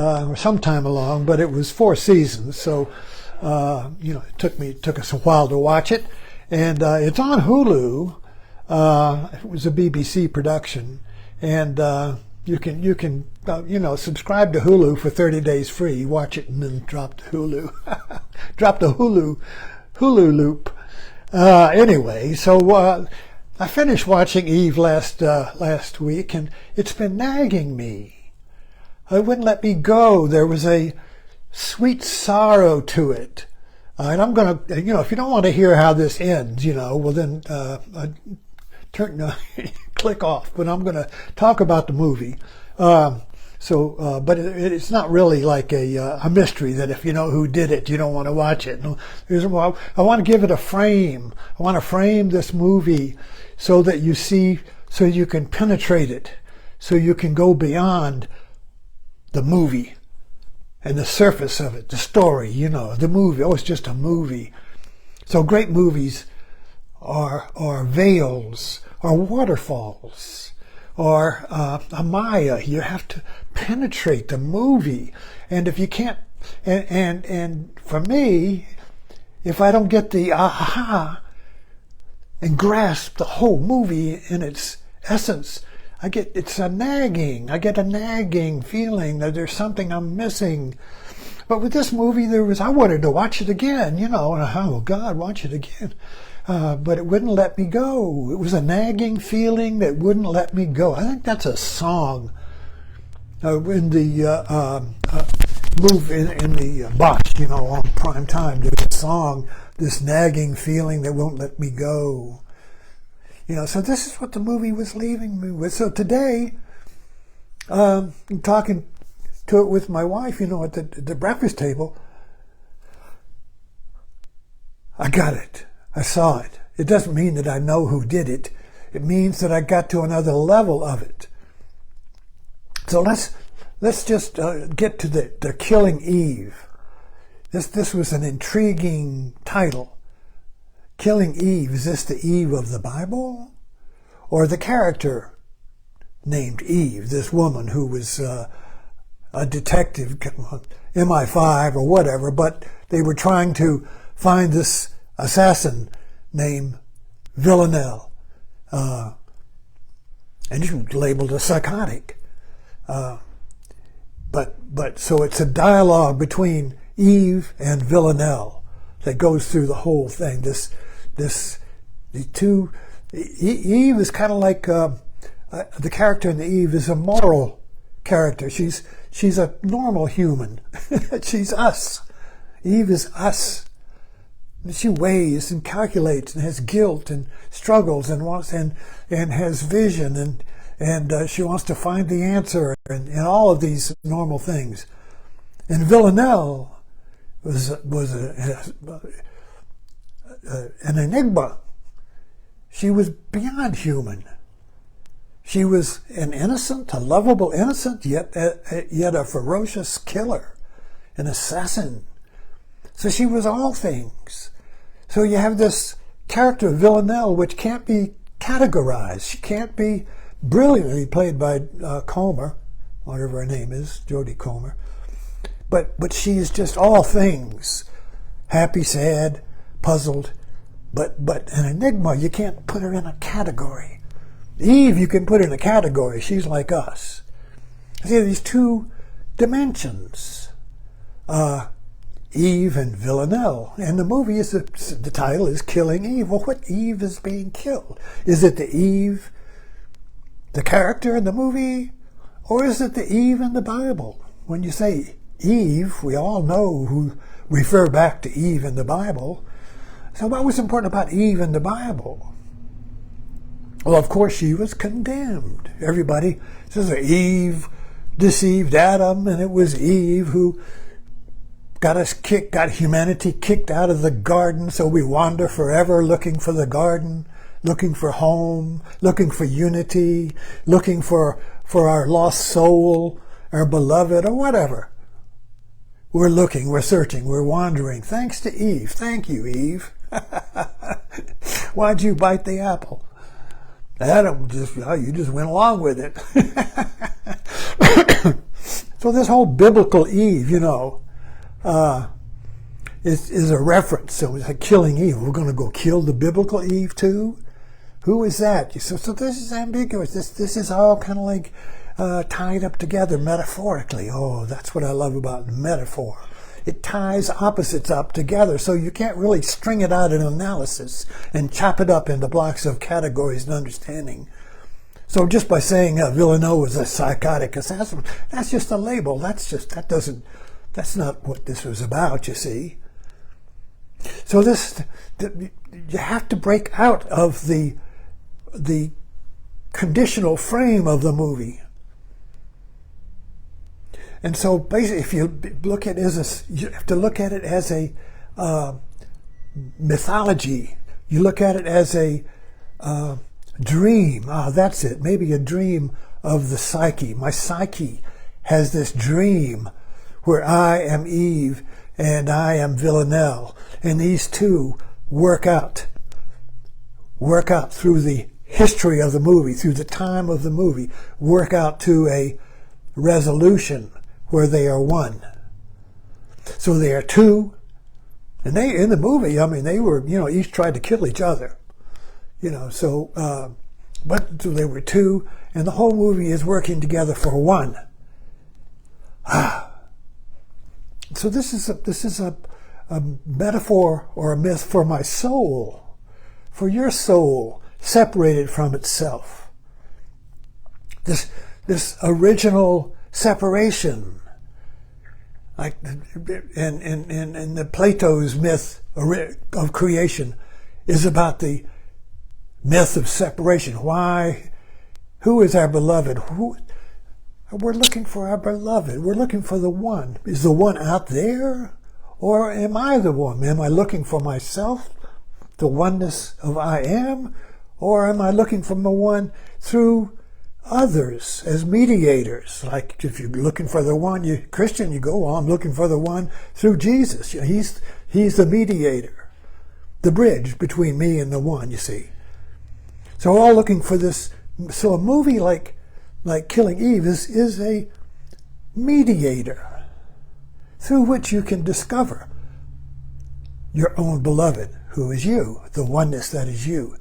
or sometime along, but it was 4 seasons, so it took us a while to watch it, and it's on Hulu. It was a BBC production, and you can subscribe to Hulu for 30 days free. Watch it and then drop the Hulu, drop the Hulu loop. Anyway, so I finished watching Eve last week, and it's been nagging me. It wouldn't let me go. There was a sweet sorrow to it. And I'm going to, if you don't want to hear how this ends, well then click off. But I'm going to talk about the movie. But it's not really like a mystery that if you know who did it, you don't want to watch it. No, I want to give it a frame. I want to frame this movie so that you see, so you can penetrate it, so you can go beyond the movie and the surface of it, the story, the movie. Oh, it's just a movie. So great movies are veils, or waterfalls, or a Maya. You have to penetrate the movie. And if you can't, and for me, if I don't get the aha and grasp the whole movie in its essence, I get a nagging feeling that there's something I'm missing. But with this movie, I wanted to watch it again, and oh God, watch it again. But it wouldn't let me go. It was a nagging feeling that wouldn't let me go. I think that's a song in the movie, in the box, on prime time. There's a song, this nagging feeling that won't let me go. So this is what the movie was leaving me with. So today, I'm talking to it with my wife, at the breakfast table. I got it. I saw it. It doesn't mean that I know who did it. It means that I got to another level of it. So let's just get to the Killing Eve. This was an intriguing title. Killing Eve, is this the Eve of the Bible? Or the character named Eve, this woman who was a detective, MI5 or whatever, but they were trying to find this assassin named Villanelle. And she was labeled a psychotic. But so it's a dialogue between Eve and Villanelle that goes through the whole thing. Eve is kind of like the character in the Eve is a moral character. She's a normal human. She's us. Eve is us. She weighs and calculates and has guilt and struggles and wants and has vision and she wants to find the answer and all of these normal things. And Villanelle was an enigma. She was beyond human. She was an innocent, a lovable innocent, yet a ferocious killer, an assassin. So she was all things. So you have this character, Villanelle, which can't be categorized. She can't be brilliantly played by Comer, whatever her name is, Jodie Comer. But she is just all things. Happy, sad, puzzled, but an enigma. You can't put her in a category. Eve, you can put in a category. She's like us. See, these two dimensions. Eve and Villanelle. And the movie the title is Killing Eve. Well, what Eve is being killed? Is it the Eve, the character in the movie? Or is it the Eve in the Bible? When you say Eve, we all know who refer back to Eve in the Bible. So what was important about Eve in the Bible? Well, of course, she was condemned. Everybody says Eve deceived Adam, and it was Eve who got humanity kicked out of the garden, so we wander forever looking for the garden, looking for home, looking for unity, looking for our lost soul, our beloved, or whatever. We're looking, we're searching, we're wandering. Thanks to Eve. Thank you, Eve. Why'd you bite the apple? Adam you just went along with it. So this whole biblical Eve, you know, is a reference. So it's like killing Eve. We're going to go kill the biblical Eve too? Who is that? So this is ambiguous. This is all kind of like tied up together metaphorically. Oh, that's what I love about metaphor. It ties opposites up together, so you can't really string it out in analysis and chop it up into blocks of categories and understanding. So just by saying Villeneuve was a psychotic assassin, that's just a label. That's not what this was about, you see. So you have to break out of the conditional frame of the movie. And so basically, if you look at it you have to look at it as a mythology. You look at it as a dream. That's it. Maybe a dream of the psyche. My psyche has this dream where I am Eve and I am Villanelle, and these two work out through the history of the movie, through the time of the movie, work out to a resolution where they are one. So they are two, and they, in the movie, I mean, they were, you know, each tried to kill each other, you know, so, but so they were two, and the whole movie is working together for one. So this is a metaphor or a myth for my soul, for your soul, separated from itself. This original separation, like in the Plato's myth of creation, is about the myth of separation. Why? Who is our beloved? We're looking for our beloved. We're looking for the one. Is the one out there? Or am I the one? Am I looking for myself, the oneness of I am? Or am I looking for the one through others as mediators? Like if you're looking for the one, Christian, you go, I'm looking for the one through Jesus. He's the mediator, the bridge between me and the one, you see. So we're all looking for this. So a movie like Killing Eve is a mediator through which you can discover your own beloved, who is you, the oneness that is you.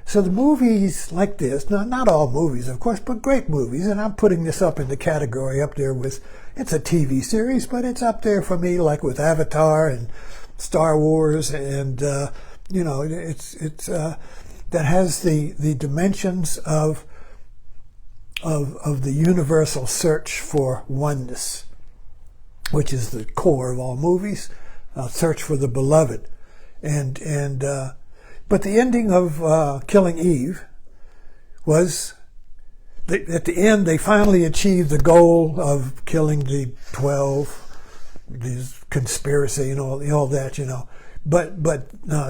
So the movies like this, not all movies, of course, but great movies, and I'm putting this up in the category up there with, it's a TV series, but it's up there for me, like with Avatar and Star Wars, and you know, it's that has the dimensions of the universal search for oneness, which is the core of all movies, search for the beloved, but the ending of Killing Eve was, at the end, they finally achieved the goal of killing the 12, this conspiracy and all that, you know. But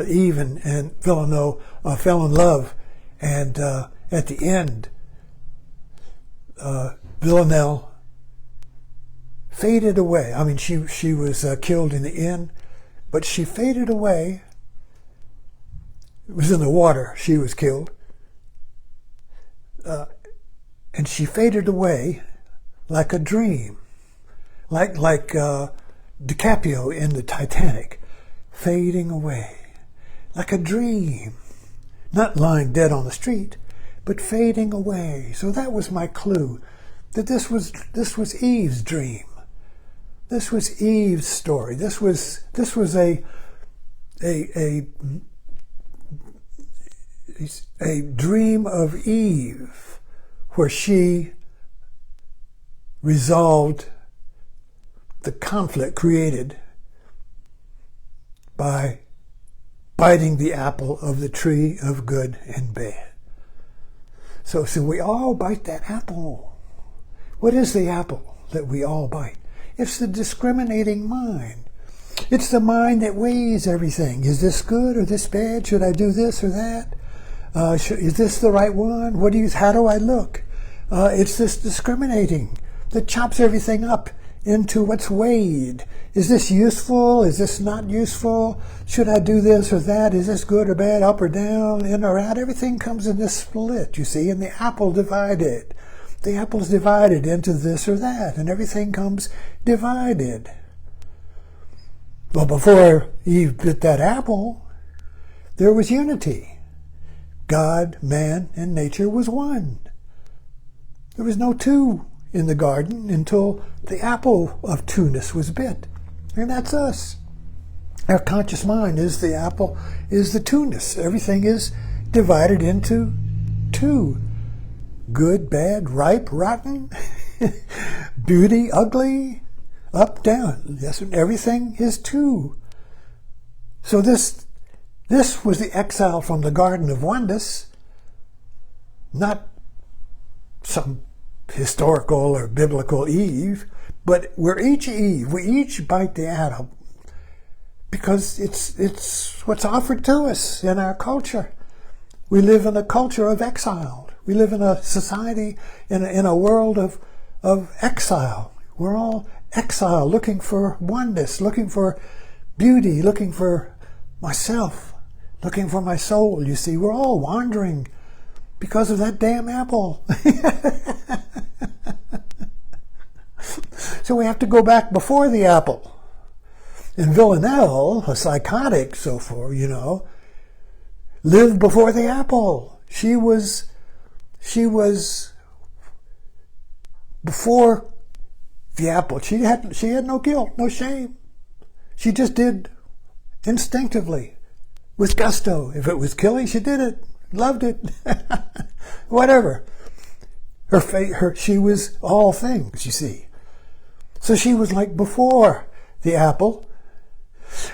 Eve and Villeneuve fell in love, and at the end, Villanelle faded away. I mean, she was killed in the end, but she faded away. It was in the water she was killed. And she faded away like a dream. Like DiCaprio in the Titanic, fading away. Like a dream. Not lying dead on the street, but fading away. So that was my clue, that this was Eve's dream. This was Eve's story. This was a dream of Eve, where she resolved the conflict created by biting the apple of the tree of good and bad. So we all bite that apple. What is the apple that we all bite? It's the discriminating mind. It's the mind that weighs everything. Is this good or this bad? Should I do this or that? Is this the right one? How do I look? It's this discriminating that chops everything up into what's weighed. Is this useful? Is this not useful? Should I do this or that? Is this good or bad, up or down, in or out? Everything comes in this split, you see, and the apple divided. the apple's divided into this or that, and everything comes divided. Well, before Eve bit that apple, there was unity. God, man, and nature was one. There was no two in the garden until the apple of two-ness was bit. And that's us. Our conscious mind is the apple, is the two-ness. Everything is divided into two. Good, bad, ripe, rotten, beauty, ugly, up, down. Yes, everything is two. So this was the exile from the Garden of Oneness, not some historical or biblical Eve, but we're each Eve. We each bite the apple because it's what's offered to us in our culture. We live in a culture of exile. We live in a society, in a world of exile. We're all exile, looking for oneness, looking for beauty, looking for myself, looking for my soul. You see, we're all wandering because of that damn apple. So we have to go back before the apple. And Villanelle, a psychotic, so forth, lived before the apple. She was before the apple. She had no guilt, no shame. She just did instinctively, with gusto. If it was killing, she did it, loved it, whatever. She was all things, you see. So she was like before the apple,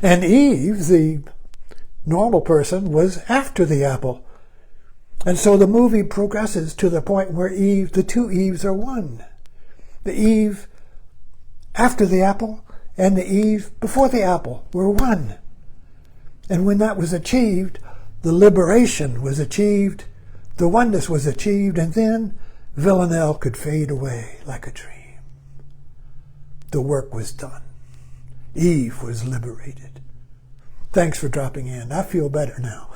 and Eve, the normal person, was after the apple. And so the movie progresses to the point where the two Eves are one. The Eve after the apple and the Eve before the apple were one. And when that was achieved, the liberation was achieved, the oneness was achieved, and then Villanelle could fade away like a dream. The work was done. Eve was liberated. Thanks for dropping in. I feel better now.